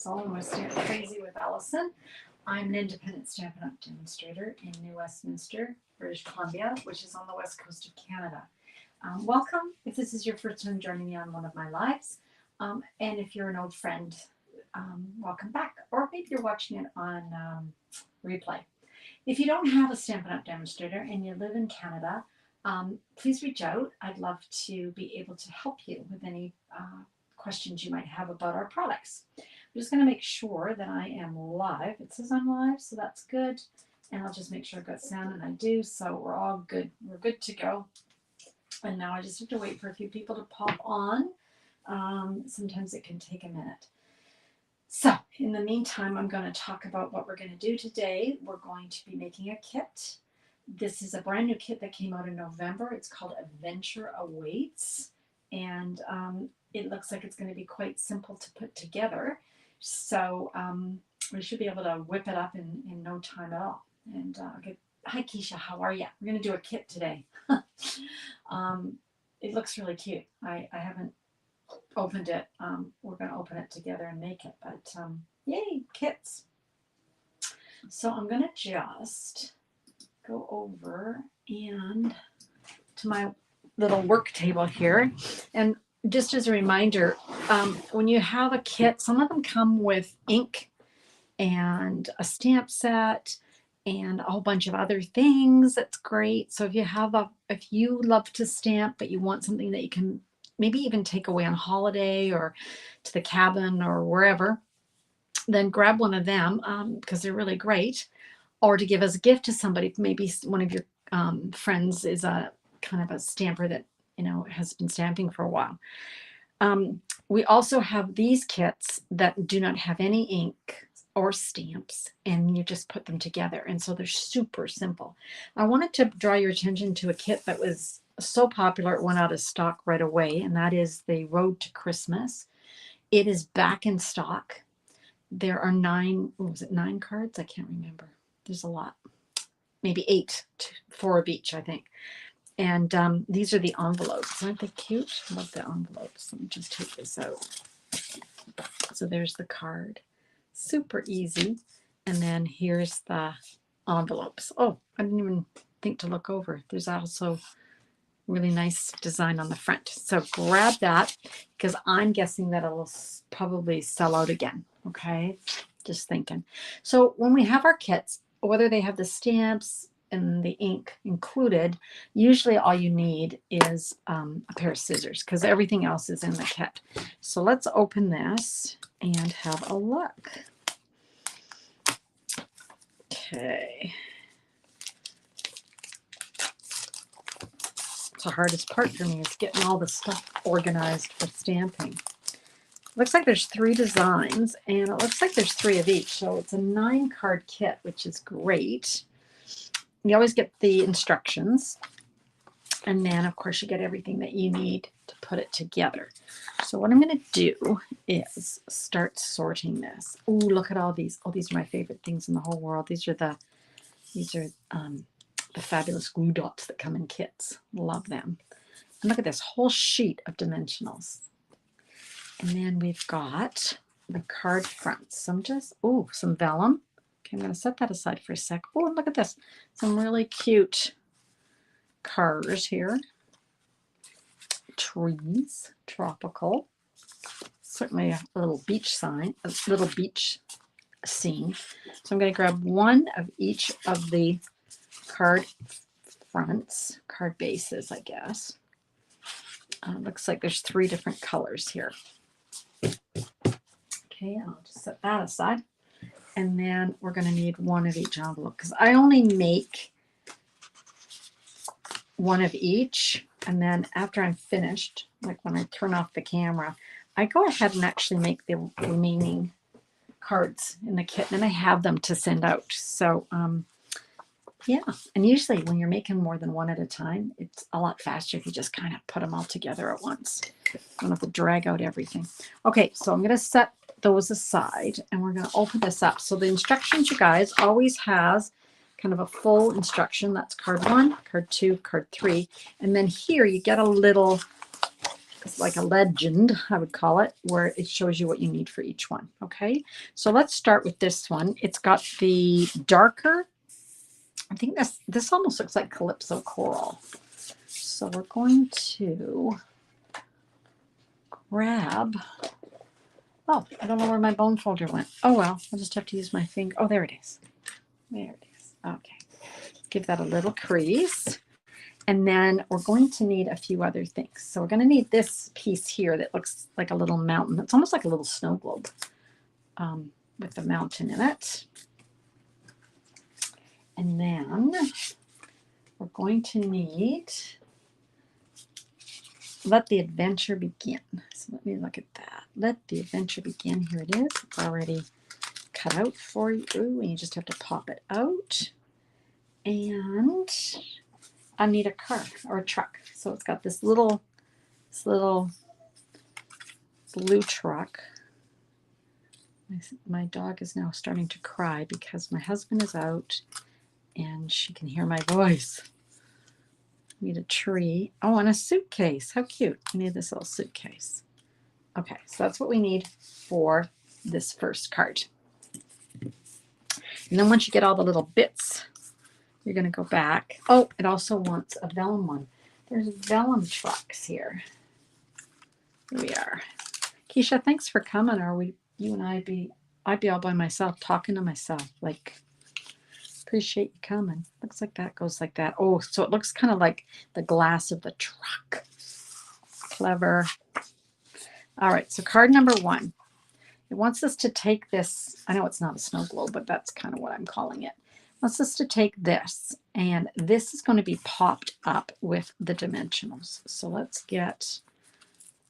Solomon with Stamp Crazy with Allison. I'm an independent Stampin' Up! Demonstrator in New Westminster, British Columbia, which is on the west coast of Canada. Welcome if this is your first time joining me on one of my lives. And if you're an old friend, welcome back. Or maybe you're watching it on replay. If you don't have a Stampin' Up! Demonstrator and you live in Canada, please reach out. I'd love to be able to help you with any questions you might have about our products. I'm just going to make sure that I am live. It says I'm live, so that's good. And I'll just make sure I've got sound, and I do, so we're all good. We're good to go. And now I just have to wait for a few people to pop on. Sometimes it can take a minute. So in the meantime, I'm going to talk about what we're going to do today. We're going to be making a kit. This is a brand new kit that came out in November. It's called Adventure Awaits. And it looks like it's going to be quite simple to put together. So we should be able to whip it up in no time at all. And hi, Keisha, how are you? We're going to do a kit today. It looks really cute. I haven't opened it. We're going to open it together and make it. But yay, kits. So I'm going to just go over and to my little work table here. And just as a reminder, when you have a kit, some of them come with ink and a stamp set and a whole bunch of other things. That's great. So if you love to stamp, but you want something that you can maybe even take away on holiday or to the cabin or wherever, then grab one of them because they're really great. Or to give as a gift to somebody, maybe one of your friends is a kind of a stamper that has been stamping for a while. We also have these kits that do not have any ink or stamps, and you just put them together. And so they're super simple. I wanted to draw your attention to a kit that was so popular it went out of stock right away, and that is the Road to Christmas. It is back in stock. There are 9 cards? I can't remember. There's a lot. Maybe 8, 4 of each, I think. And these are the envelopes. Aren't they cute? I love the envelopes. Let me just take this out. So there's the card. Super easy. And then here's the envelopes. Oh, I didn't even think to look over. There's also really nice design on the front. So grab that because I'm guessing that it'll probably sell out again. Okay, just thinking. So when we have our kits, whether they have the stamps and the ink included, usually all you need is a pair of scissors because everything else is in the kit. So let's open this and have a look. Okay. The hardest part for me is getting all the stuff organized for stamping. Looks like there's 3 designs, and it looks like there's 3 of each. So it's a 9-card kit, which is great. You always get the instructions, and then of course you get everything that you need to put it together. So what I'm going to do is start sorting this. Oh, look at all these. Oh, these are my favorite things in the whole world. These are the fabulous glue dots that come in kits. Love them. And look at this whole sheet of dimensionals. And then we've got the card fronts. Some vellum. Okay, I'm going to set that aside for a sec. Oh, and look at this. Some really cute cars here. Trees, tropical. Certainly a little beach sign, a little beach scene. So I'm going to grab one of each of the card fronts, card bases, I guess. Looks like there's 3 different colors here. Okay, I'll just set that aside. And then we're going to need one of each envelope because I only make one of each. And then after I'm finished, like when I turn off the camera, I go ahead and actually make the remaining cards in the kit. And then I have them to send out. So, yeah. And usually when you're making more than one at a time, it's a lot faster if you just kind of put them all together at once. You don't have to drag out everything. Okay, so I'm going to set those aside and we're going to open this up. So the instructions, you guys, always has kind of a full instruction. That's card 1, card 2, card 3. And then here you get a little it's like a legend, I would call it, where it shows you what you need for each one. Okay, so let's start with this one. It's got the darker, I think this almost looks like Calypso Coral. So we're going to grab, oh, I don't know where my bone folder went. Oh well, I'll just have to use my finger. Oh, there it is. There it is. Okay, give that a little crease. And then we're going to need a few other things. So we're going to need this piece here that looks like a little mountain. It's almost like a little snow globe with a mountain in it. And then we're going to need Let the Adventure Begin. So let me look at that. Let the Adventure Begin. Here it is. It's already cut out for you. Ooh, and you just have to pop it out. And I need a car or a truck. So it's got this little blue truck. My dog is now starting to cry because my husband is out and she can hear my voice. I need a tree. Oh, and a suitcase. How cute. I need this little suitcase. Okay, so that's what we need for this first card. And then once you get all the little bits, you're going to go back. Oh, it also wants a vellum one. There's vellum trucks here. Here we are. Keisha, thanks for coming. Or you and I'd be all by myself talking to myself. Like, appreciate you coming. Looks like that goes like that. Oh, so it looks kind of like the glass of the truck. Clever. All right, so card number 1. It wants us to take this. I know it's not a snow globe, but that's kind of what I'm calling it. It wants us to take this, and this is going to be popped up with the dimensionals. So let's get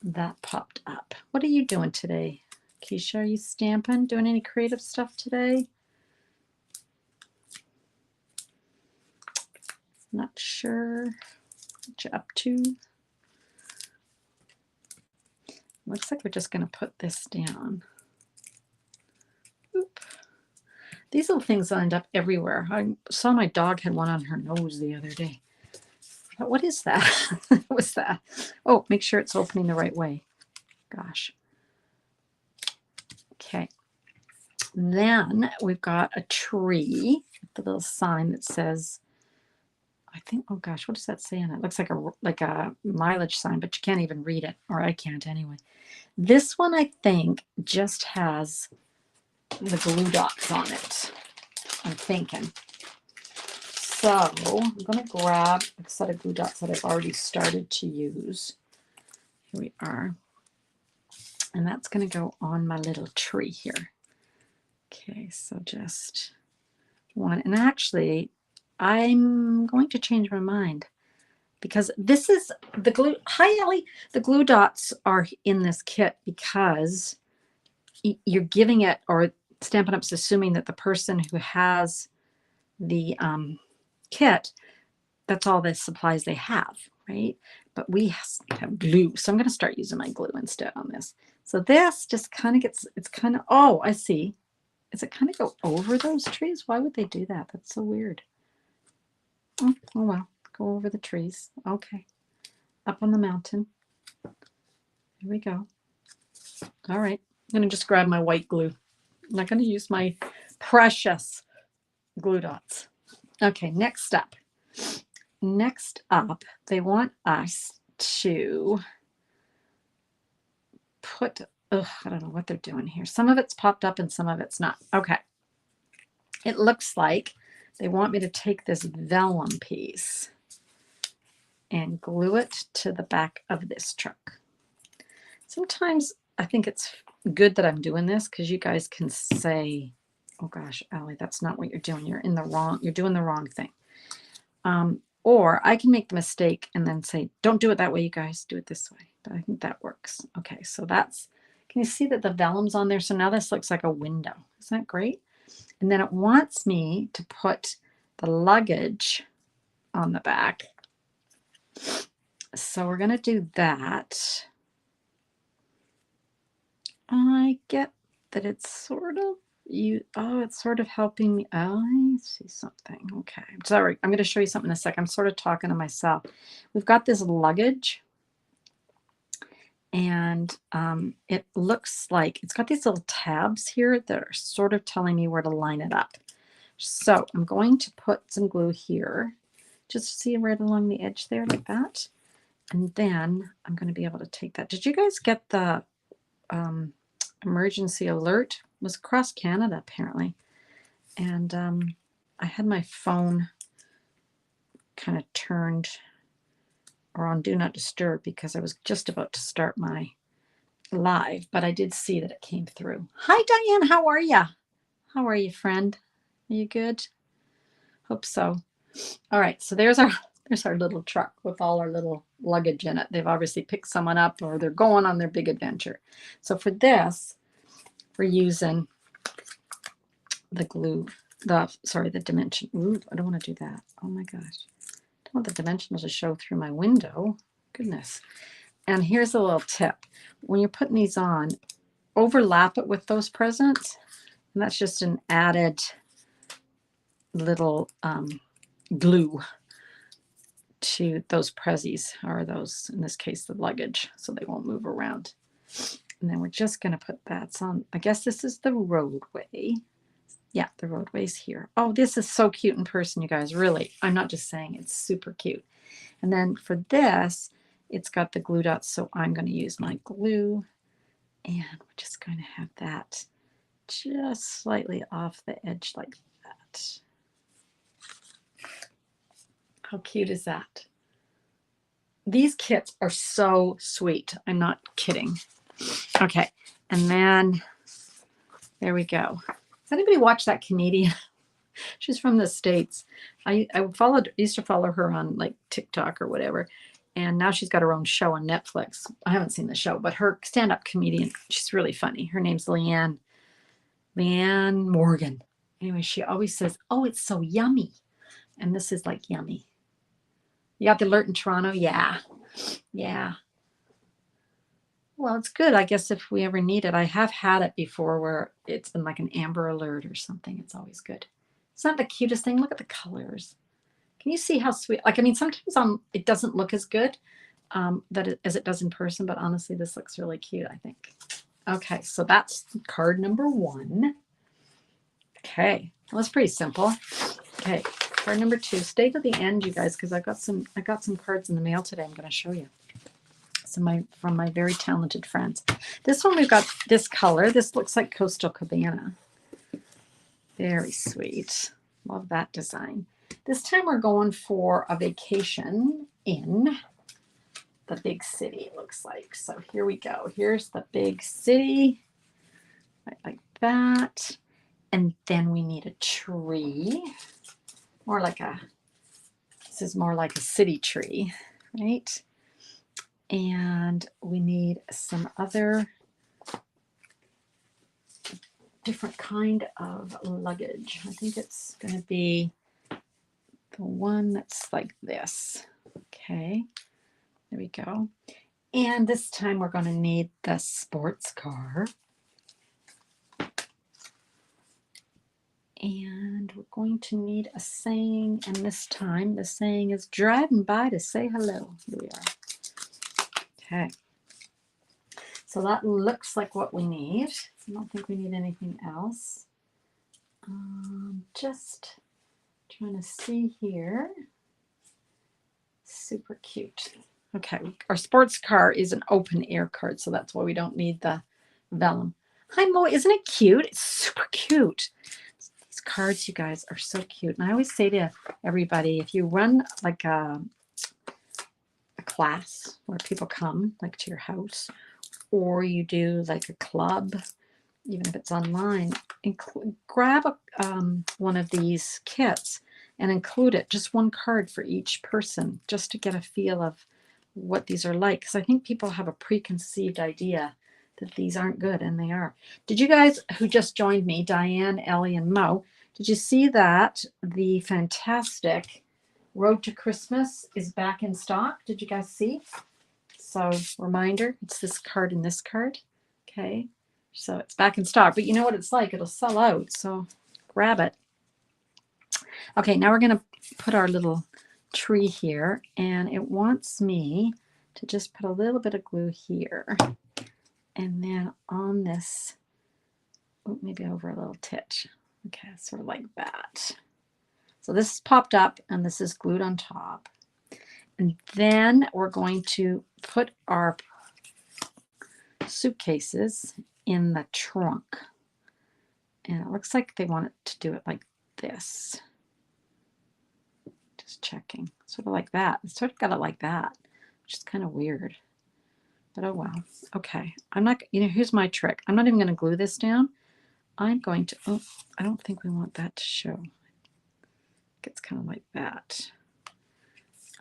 that popped up. What are you doing today, Keisha? Are you stamping? Doing any creative stuff today? Not sure what you're up to. Looks like we're just going to put this down. Oop. These little things end up everywhere. I saw my dog had one on her nose the other day. But what is that? What's that? Oh, make sure it's opening the right way. Gosh. Okay. Then we've got a tree with the little sign that says, I think, oh gosh, what does that say on it? It looks like a mileage sign, but you can't even read it, or I can't anyway. This one, I think, just has the glue dots on it, I'm thinking. So I'm going to grab a set of glue dots that I've already started to use. Here we are. And that's going to go on my little tree here. Okay, so just one. And actually, I'm going to change my mind because this is the glue. Hi, Ellie. The glue dots are in this kit because you're giving it, or Stampin' Up's assuming that the person who has the kit, that's all the supplies they have, right? But we have glue, so I'm going to start using my glue instead on this. So this just kind of gets, it's kind of, oh, I see. Does it kind of go over those trees? Why would they do that? That's so weird. Oh well, go over the trees. Okay. Up on the mountain. Here we go. All right. I'm going to just grab my white glue. I'm not going to use my precious glue dots. Okay, next up. Next up, they want us to put, I don't know what they're doing here. Some of it's popped up and some of it's not. Okay. It looks like they want me to take this vellum piece and glue it to the back of this truck. Sometimes I think it's good that I'm doing this because you guys can say, oh gosh, Allie, that's not what you're doing. You're doing the wrong thing. Or I can make the mistake and then say, don't do it that way, you guys, do it this way. But I think that works. Okay, so that's, can you see that the vellum's on there? So now this looks like a window. Isn't that great? And then it wants me to put the luggage on the back. So we're going to do that. I get that it's sort of, it's sort of helping me. Oh, I see something. Okay. Sorry. I'm going to show you something in a sec. I'm sort of talking to myself. We've got this luggage And it looks like it's got these little tabs here that are sort of telling me where to line it up. So I'm going to put some glue here, just see right along the edge there like that. And then I'm going to be able to take that. Did you guys get the emergency alert? It was across Canada apparently. And I had my phone kind of turned or on do not disturb because I was just about to start my live, but I did see that it came through. Hi Diane, how are you? How are you, friend? Are you good? Hope so. All right, so there's our little truck with all our little luggage in it. They've obviously picked someone up or they're going on their big adventure. So for this, we're using the glue, the dimension. Ooh, I don't want to do that. Oh my gosh. I don't want the dimensionals to show through my window. Goodness. And here's a little tip. When you're putting these on, overlap it with those presents. And that's just an added little glue to those prezzies, or those, in this case, the luggage, so they won't move around. And then we're just going to put that on. I guess this is the roadway. Yeah, the roadway's here. Oh, this is so cute in person, you guys. Really, I'm not just saying, it's super cute. And then for this, it's got the glue dots, so I'm going to use my glue. And we're just going to have that just slightly off the edge like that. How cute is that? These kits are so sweet. I'm not kidding. Okay, and then there we go. Does anybody watch that comedian? She's from the States. I used to follow her on like TikTok or whatever. And now she's got her own show on Netflix. I haven't seen the show, but her stand-up comedian, she's really funny. Her name's Leanne Morgan. Anyway, she always says, oh, it's so yummy. And this is like yummy. You got the alert in Toronto? Yeah. Yeah. Well, it's good. I guess if we ever need it. I have had it before where it's been like an amber alert or something. It's always good. It's not the cutest thing. Look at the colors. Can you see how sweet? Like, I mean, sometimes it doesn't look as good as it does in person, but honestly, this looks really cute, I think. Okay, so that's card number 1. Okay, well, that's pretty simple. Okay, card number 2. Stay to the end, you guys, because I got some cards in the mail today. I'm going to show you. Some from my very talented friends. This one, we've got this color. This looks like Coastal Cabana. Very sweet. Love that design. This time we're going for a vacation in the big city, it looks like. So here we go. Here's the big city. Right like that. And then we need a tree. This is more like a city tree, right? And we need some other different kind of luggage. I think it's going to be the one that's like this. Okay, there we go. And this time we're going to need the sports car. And we're going to need a saying, and this time the saying is driving by to say hello. Here we are. Okay. So that looks like what we need. I don't think we need anything else. Just trying to see here. Super cute. Okay, our sports car is an open air card, so that's why we don't need the vellum. Hi Mo, isn't it cute? It's super cute. These cards, you guys, are so cute. And I always say to everybody, if you run like a class where people come like to your house, or you do like a club, even if it's online, grab one of these kits and include it, just one card for each person, just to get a feel of what these are like. Because I think people have a preconceived idea that these aren't good, and they are. Did you guys who just joined me, Diane, Ellie, and Mo, did you see that the fantastic Road to Christmas is back in stock? Did you guys see? So reminder, it's this card and this card. Okay, so it's back in stock, but you know what it's like, it'll sell out, so grab it. Okay, now we're going to put our little tree here, and it wants me to just put a little bit of glue here. And then on this, oh, maybe over a little titch. Okay, sort of like that. So this is popped up and this is glued on top. And then we're going to put our suitcases in the trunk. And it looks like they want it to do it like this. Just checking. Sort of like that. It's sort of got it like that, which is kind of weird. But oh well. Okay. I'm not, here's my trick. I'm not even going to glue this down. I'm going to, oh, I don't think we want that to show. It's kind of like that.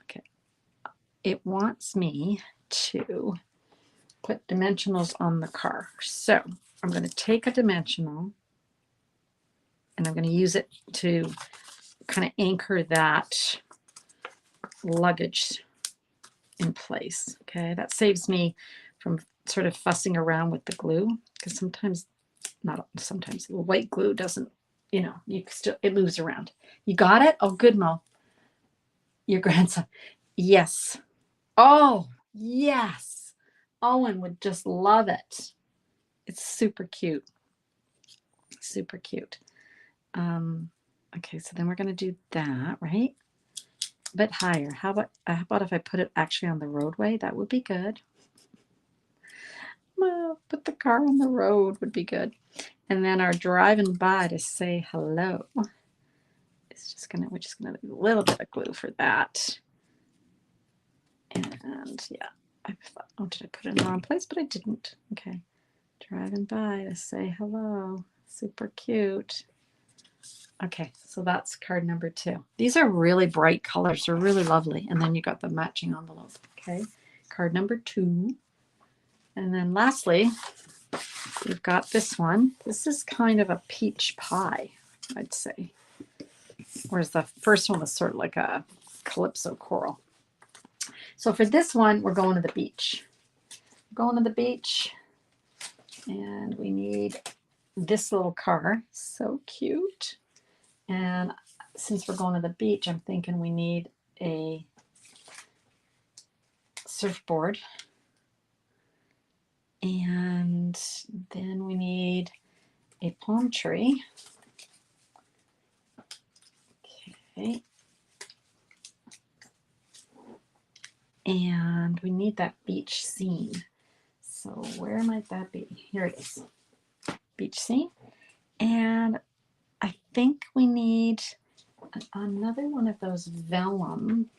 Okay. It wants me to put dimensionals on the car. So I'm going to take a dimensional and I'm going to use it to kind of anchor that luggage in place. Okay, that saves me from sort of fussing around with the glue, because sometimes, not sometimes, the white glue doesn't, you still, it moves around. You got it? Oh, good, Mo. Your grandson. Yes. Oh, yes. Owen would just love it. It's super cute. Super cute. Okay, so then we're going to do that, right? A bit higher. How about if I put it actually on the roadway? That would be good. Well, put the car on the road would be good. And then our driving by to say hello. It's just gonna, we're just gonna leave a little bit of glue for that. And yeah, I thought, oh, did I put it in the wrong place? But I didn't. Okay, driving by to say hello. Super cute. Okay, so that's card number 2. These are really bright colors. They're really lovely. And then you got the matching envelope. Okay, card number 2. And then lastly, we've got this one. This is kind of a peach pie, I'd say. Whereas the first one was sort of like a calypso coral. So for this one, we're going to the beach. We're going to the beach. And we need this little car. So cute. And since we're going to the beach, I'm thinking we need a surfboard. And then we need a palm tree. Okay. And we need that beach scene. So where might that be? Here it is. Beach scene. And I think we need another one of those vellum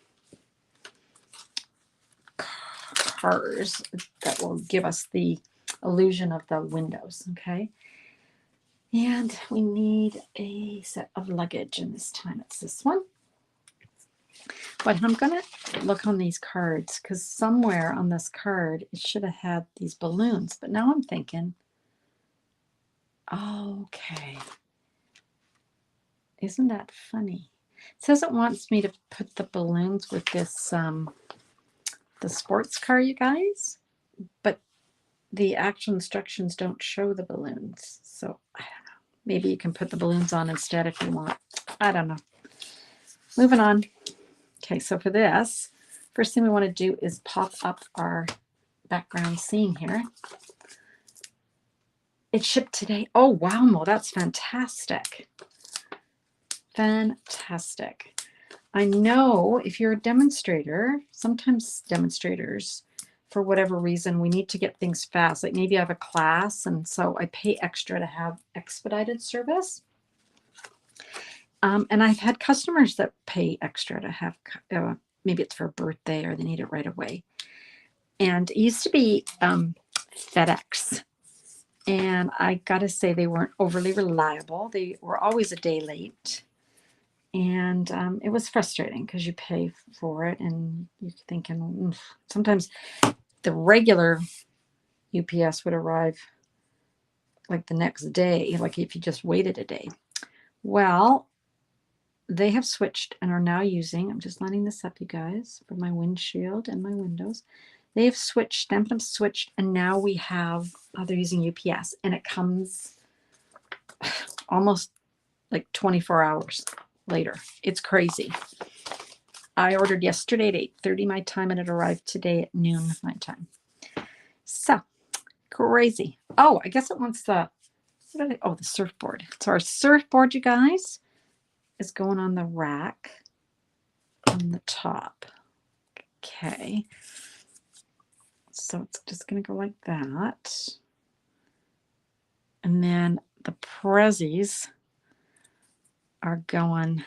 cars that will give us the illusion of the windows. Okay. And we need a set of luggage, and this time it's this one. But I'm going to look on these cards, because somewhere on this card it should have had these balloons. But now I'm thinking, okay, isn't that funny? It says it wants me to put the balloons with this, the sports car, you guys. But the actual instructions don't show the balloons. So I don't know. Maybe you can put the balloons on instead if you want. I don't know. Moving on. Okay, so for this, first thing we want to do is pop up our background scene here. It shipped today. Oh, wow, Mo, that's fantastic. Fantastic. I know if you're a demonstrator, sometimes demonstrators, for whatever reason, we need to get things fast. Like maybe I have a class, and so I pay extra to have expedited service. And I've had customers that pay extra to have, maybe it's for a birthday or they need it right away. And it used to be FedEx. And I got to say, they weren't overly reliable. They were always a day late. And it was frustrating because you pay for it and you're thinking, sometimes the regular UPS would arrive like the next day, like if you just waited a day. Well, they have switched and are now using, I'm just lining this up, you guys, for my windshield and my windows. They have switched, Stampin' Up! Switched, and now we have, they're using UPS, and it comes almost like 24 hours later. It's crazy. I ordered yesterday at 8:30 my time, and it arrived today at noon my time. So crazy. Oh, I guess it wants the, the surfboard. So our surfboard, you guys, is going on the rack on the top. Okay. So it's just going to go like that. And then the prezzies are going,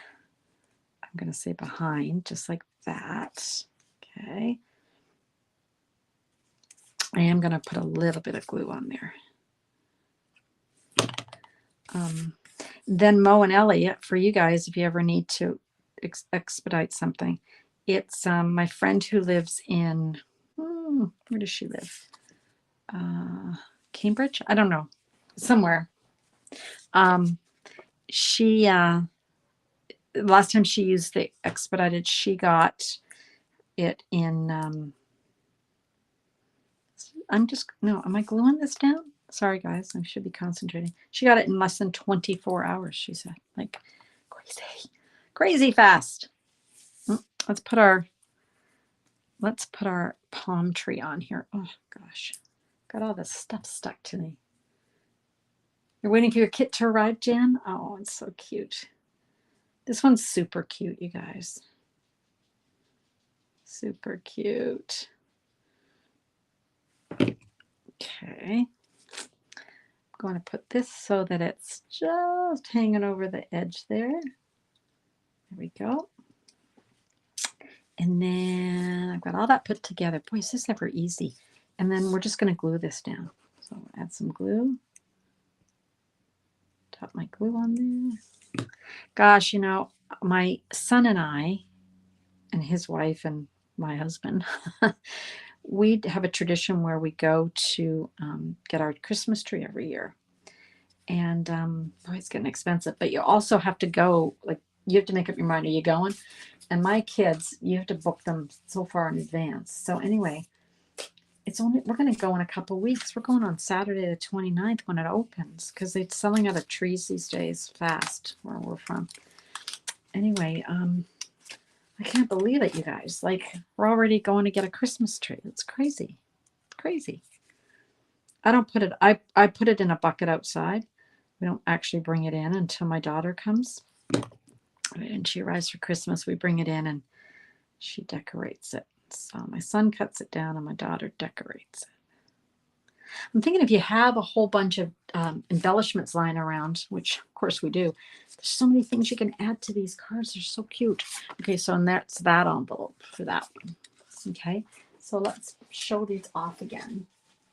I'm going to say behind, just like that. Okay. I am going to put a little bit of glue on there. Then Mo and Ellie, for you guys, if you ever need to expedite something, it's my friend who lives in, where does she live? Cambridge? I don't know. Somewhere. She, last time she used the expedited, she got it in, am I gluing this down? Sorry, guys, I should be concentrating. She got it in less than 24 hours, she said. Like, crazy fast. Let's put our palm tree on here. Oh, gosh. Got all this stuff stuck to me. You're waiting for your kit to arrive, Jen? Oh, it's so cute. This one's super cute, you guys. Super cute. Okay. I'm going to put this so that it's just hanging over the edge there. There we go. And then I've got all that put together. Boy, is this ever easy. And then we're just going to glue this down. So add some glue. Top my glue on there. Gosh, you know, my son and I and his wife and my husband, we have a tradition where we go to get our Christmas tree every year. And it's getting expensive, but you also have to go, like, you have to make up your mind, are you going? And my kids, you have to book them so far in advance. So anyway, we're going to go in a couple of weeks. We're going on Saturday the 29th when it opens, because they're selling out of trees these days fast where we're from. Anyway, I can't believe it, you guys. Like, we're already going to get a Christmas tree. It's crazy. Crazy. I don't put it, I put it in a bucket outside. We don't actually bring it in until my daughter comes. And she arrives for Christmas. We bring it in and she decorates it. So my son cuts it down and my daughter decorates it. I'm thinking if you have a whole bunch of embellishments lying around, which of course we do, there's so many things you can add to these cards. They're so cute. Okay, so and that's that envelope for that one. Okay, so let's show these off again.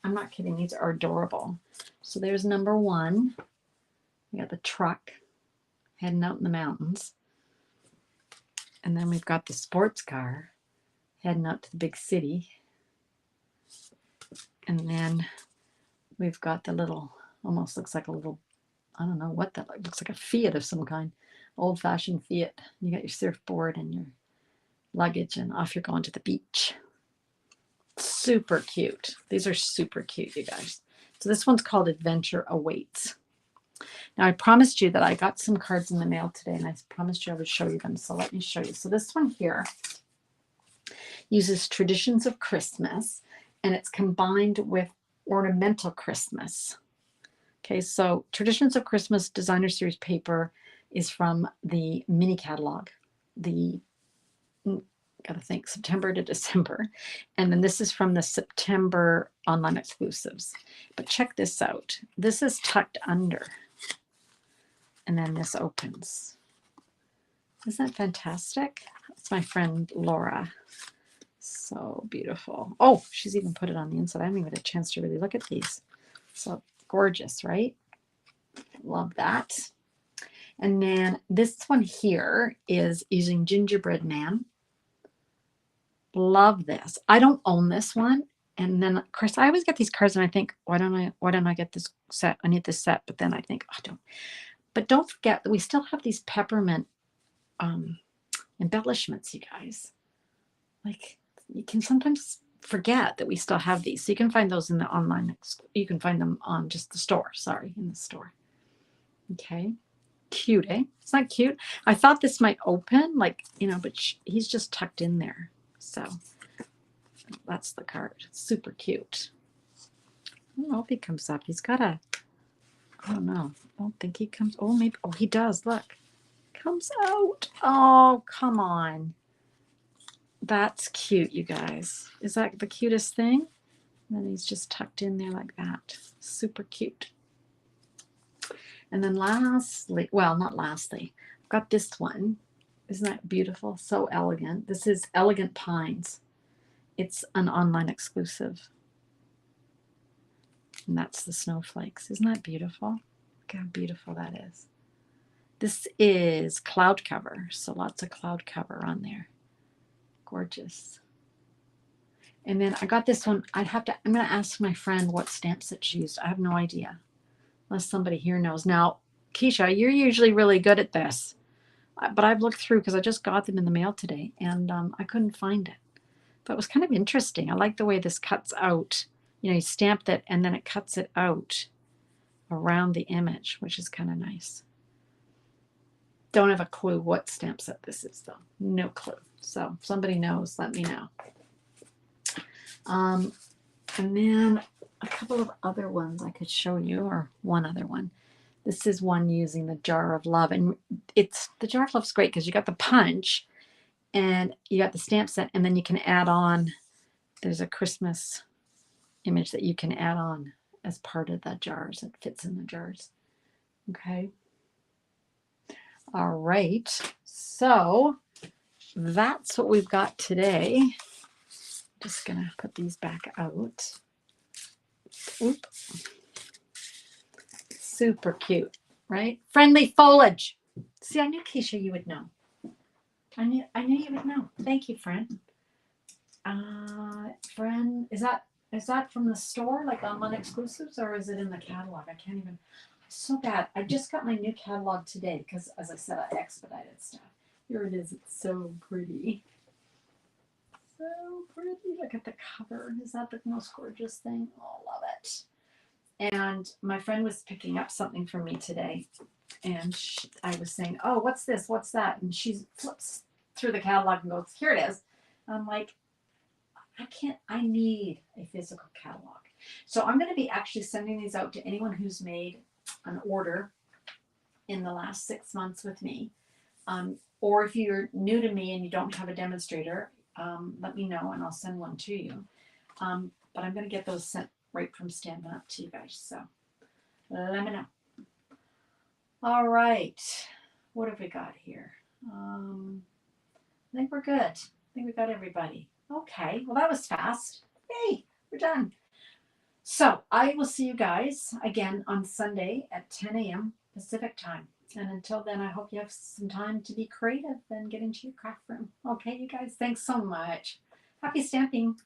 I'm not kidding. These are adorable. So there's number one. We got the truck heading out in the mountains. And then we've got the sports car heading out to the big city. And then we've got the little, almost looks like a little, I don't know what that looks like, a Fiat of some kind, old-fashioned Fiat. You got your surfboard and your luggage, and off you're going to the beach. Super cute. These are super cute, you guys. So this one's called Adventure Awaits. Now, I promised you that I got some cards in the mail today, and I promised you I would show you them. So let me show you. So this one here uses Traditions of Christmas, and it's combined with Ornamental Christmas. Okay, so Traditions of Christmas Designer Series paper is from the mini catalog, gotta think, September to December. And then this is from the September online exclusives. But check this out. This is tucked under. And then this opens. Isn't that fantastic? That's my friend Laura. So beautiful. Oh, she's even put it on the inside. I haven't even had a chance to really look at these. So gorgeous, right? Love that. And then this one here is using Gingerbread Man. Love this. I don't own this one. And then, of course, I always get these cards and I think, why don't I get this set? I need this set. But then I think, I don't. But don't forget that we still have these peppermint embellishments, you guys. Like, you can sometimes forget that we still have these. So you can find those in the online. You can find them on just the store. Sorry, in the store. Okay. Cute, eh? It's not cute. I thought this might open, like, you know, but he's just tucked in there. So that's the card. Super cute. I don't know if he comes up. He's got a, I don't know. I don't think he comes. Oh, maybe. Oh, he does. Look. Comes out. Oh, come on. That's cute, you guys. Is that the cutest thing? And then he's just tucked in there like that. Super cute. And then lastly, well, not lastly, I've got this one. Isn't that beautiful? So elegant. This is Elegant Pines. It's an online exclusive. And that's the snowflakes. Isn't that beautiful? Look how beautiful that is. This is cloud cover. So lots of cloud cover on there. Gorgeous. And then I got this one. I'm going to ask my friend what stamp set she used. I have no idea. Unless somebody here knows. Now, Keisha, you're usually really good at this. But I've looked through because I just got them in the mail today and I couldn't find it. But it was kind of interesting. I like the way this cuts out. You know, you stamped it and then it cuts it out around the image, which is kind of nice. Don't have a clue what stamp set this is, though. No clue. So if somebody knows, let me know. And then a couple of other ones I could show you, or one other one. This is one using the Jar of Love. And the Jar of Love's great because you got the punch and you got the stamp set, and then you can add on, there's a Christmas image that you can add on as part of the jars. It fits in the jars. Okay. All right. So that's what we've got today. Just going to put these back out. Oop. Super cute, right? Friendly foliage. See, I knew, Keisha, you would know. I knew you would know. Thank you, friend. Friend, is that from the store, like online exclusives, or is it in the catalog? I can't even. So bad. I just got my new catalog today because, as I said, I expedited stuff. Here it is. It's so pretty. So pretty. Look at the cover. Is that the most gorgeous thing? Oh, love it. And my friend was picking up something for me today. And I was saying, oh, what's this? What's that? And she flips through the catalog and goes, here it is. I'm like, I need a physical catalog. So I'm going to be actually sending these out to anyone who's made an order in the last 6 months with me. Or if you're new to me and you don't have a demonstrator, let me know and I'll send one to you. But I'm going to get those sent right from Stampin' Up to you guys. So let me know. All right. What have we got here? I think we're good. I think we got everybody. Okay. Well, that was fast. Hey, we're done. So I will see you guys again on Sunday at 10 a.m. Pacific time. And until then, I hope you have some time to be creative and get into your craft room. Okay, you guys, thanks so much. Happy stamping.